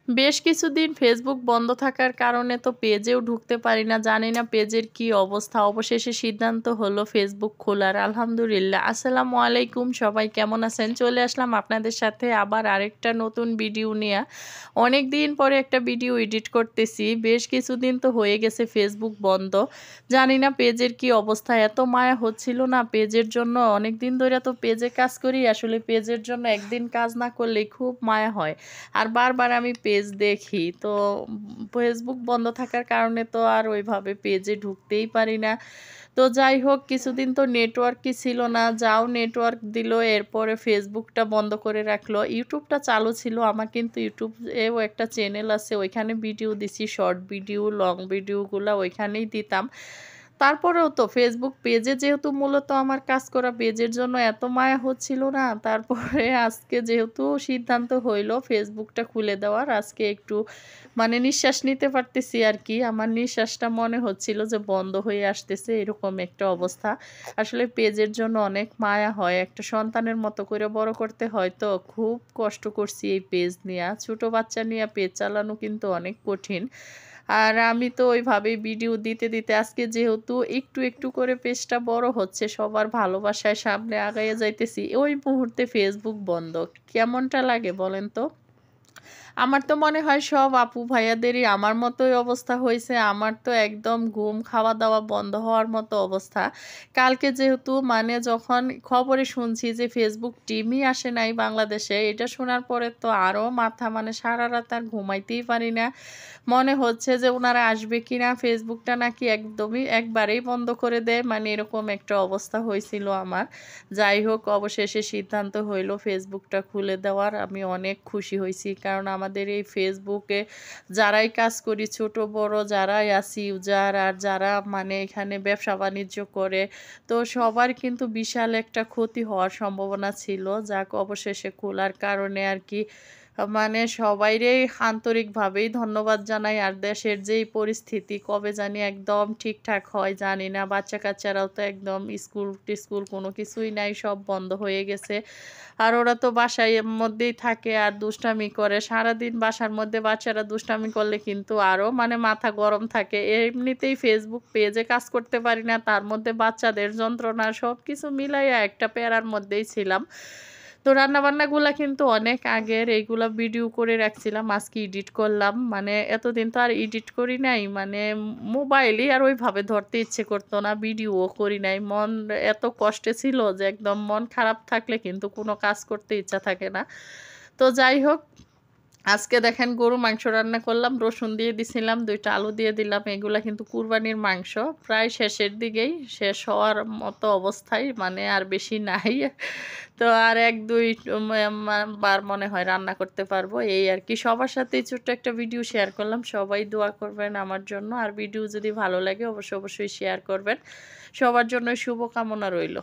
বেশ কিছুদিন ফেসবুক বন্ধ থাকার কারণে তো পেজেও ঢুকতে পারি না। জানি না পেজের কি অবস্থা। অবশেষে সিদ্ধান্ত হলো ফেসবুক খোলার। আলহামদুলিল্লাহ। আসসালামু আলাইকুম, সবাই কেমন আছেন? চলে আসলাম আপনাদের সাথে আবার আরেকটা নতুন ভিডিও নিয়া। অনেকদিন পরে একটা ভিডিও এডিট করতেছি। বেশ কিছুদিন তো হয়ে গেছে ফেসবুক বন্ধ। জানি না পেজের কি অবস্থা। এত মায়া হচ্ছিল না পেজের জন্য। অনেকদিন ধইরা তো পেজে কাজ করি। আসলে পেজের জন্য একদিন কাজ না করলেই খুব মায়া হয়। আর বারবার আমি পেজ দেখি। তো ফেসবুক বন্ধ থাকার কারণে তো আর ওইভাবে পেজে ঢুকতেই পারি না। তো যাই হোক, কিছুদিন তো নেটওয়ার্কই ছিল না। যাও নেটওয়ার্ক দিল, এরপরে ফেসবুকটা বন্ধ করে রাখলো। ইউটিউবটা চালু ছিল। আমার কিন্তু ইউটিউবেও একটা চ্যানেল আছে। ওইখানে ভিডিও দিছি, শর্ট ভিডিও, লং ভিডিওগুলা ওইখানেই দিতাম। তারপরেও তো ফেসবুক পেজে যেহেতু মূলত আমার কাজ করা পেজের জন্য এত মায়া হচ্ছিল না। তারপরে আজকে যেহেতু সিদ্ধান্ত হইল ফেসবুকটা খুলে দেওয়ার, আজকে একটু মানে নিঃশ্বাস নিতে পারতেছি আরকি। আমার নিঃশ্বাসটা মনে হচ্ছিল যে বন্ধ হয়ে আসতেছে, এরকম একটা অবস্থা। আসলে পেজের জন্য অনেক মায়া হয়। একটা সন্তানের মতো করে বড় করতে হয় তো। খুব কষ্ট করছি এই পেজ নিয়া। ছোট বাচ্চা নিয়া পেজ চালানো কিন্তু অনেক কঠিন। আর আমি তো ওইভাবেই ভিডিও দিতে, দিতে আজকে যেহেতু একটু, একটু করে পেজটা বড় হচ্ছে, সবার ভালোবাসায় সামনে আগাইয়া যাইতেছি, ওই মুহূর্তে ফেসবুক বন্ধ। কেমনটা লাগে বলেন তো? আমার তো মনে হয় সব আপু ভাইয়াদেরই আমার মতোই অবস্থা হইছে। আমার তো একদম ঘুম, খাওয়া-দাওয়া বন্ধ হওয়ার মতো অবস্থা। কালকে যেহেতু মানে যখন খবরে শুনছি যে ফেসবুক টিমই আসে নাই বাংলাদেশে, এটা শোনার পরে তো আরো মাথা মানে সারারাত আর ঘুমাইতেই পারি না। মনে হচ্ছে যে উনারা আসবে কিনা, ফেসবুকটা নাকি একদমই একবারেই বন্ধ করে দেয়। মানে এরকম একটা অবস্থা হইছিল আমার। যাই হোক, অবশেষে সিদ্ধান্ত হইল ফেসবুকটা খুলে দেওয়ার। আমি অনেক খুশি হইছি। কারণ আমাদের এই ফেসবুকে যারাই কাজ করি, ছোট বড় যারাই আছি ইউজার, আর যারা মানে এখানে ব্যবসা-বাণিজ্য করে, তো সবার কিন্তু বিশাল একটা ক্ষতি হওয়ার সম্ভাবনা ছিল। যাক, অবশেষে খোলার কারণে আরকি মানে সবাইরেই আন্তরিকভাবেই ধন্যবাদ জানাই। আর দেশের যেই পরিস্থিতি কবে জানি একদম ঠিকঠাক হয় জানি না। বাচ্চা-কাচ্চারাও তো একদম স্কুল-টিস্কুল কোনো কিছুই নাই, সব বন্ধ হয়ে গেছে। আর ওরা তো বাসায় মধ্যেই থাকে আর দুষ্টামি করে। সারাদিন বাসার মধ্যে বাচ্চারা দুষ্টামি করলে কিন্তু আরো মানে মাথা গরম থাকে। এমনিতেই ফেসবুক পেজে কাজ করতে পারি না। তার মধ্যে বাচ্চাদের যন্ত্রণা সবকিছু মিলাইয়া একটা প্যারার মধ্যেই ছিলাম। তো রান্নাবান্নাগুলা কিন্তু অনেক আগের, এইগুলা ভিডিও করে রাখছিলাম। আজকে এডিট করলাম। মানে এতদিন তো আর এডিট করি নাই। মানে মোবাইলই আর ওইভাবে ধরতে ইচ্ছে করত না। ভিডিওও করি নাই। মন এত কষ্টে ছিল যে একদম মন খারাপ থাকলে কিন্তু কোনো কাজ করতে ইচ্ছা থাকে না। তো যাই হোক, আজকে দেখেন গরু মাংস রান্না করলাম। রসুন দিয়ে দিছিলাম, ২ টা আলু দিয়ে দিলাম। এগুলা কিন্তু কুরবানির মাংস। প্রায় শেষের দিকেই, শেষ হওয়ার মতো অবস্থায়, মানে আর বেশি নাই। তো আর ১-২ বার মনে হয় রান্না করতে পারবো। এই আরকি। সবার সাথেই ছোট্ট একটা ভিডিও শেয়ার করলাম। সবাই দোয়া করবেন আমার জন্য। আর ভিডিও যদি ভালো লাগে অবশ্যই, অবশ্যই শেয়ার করবেন। সবার জন্য শুভকামনা রইল।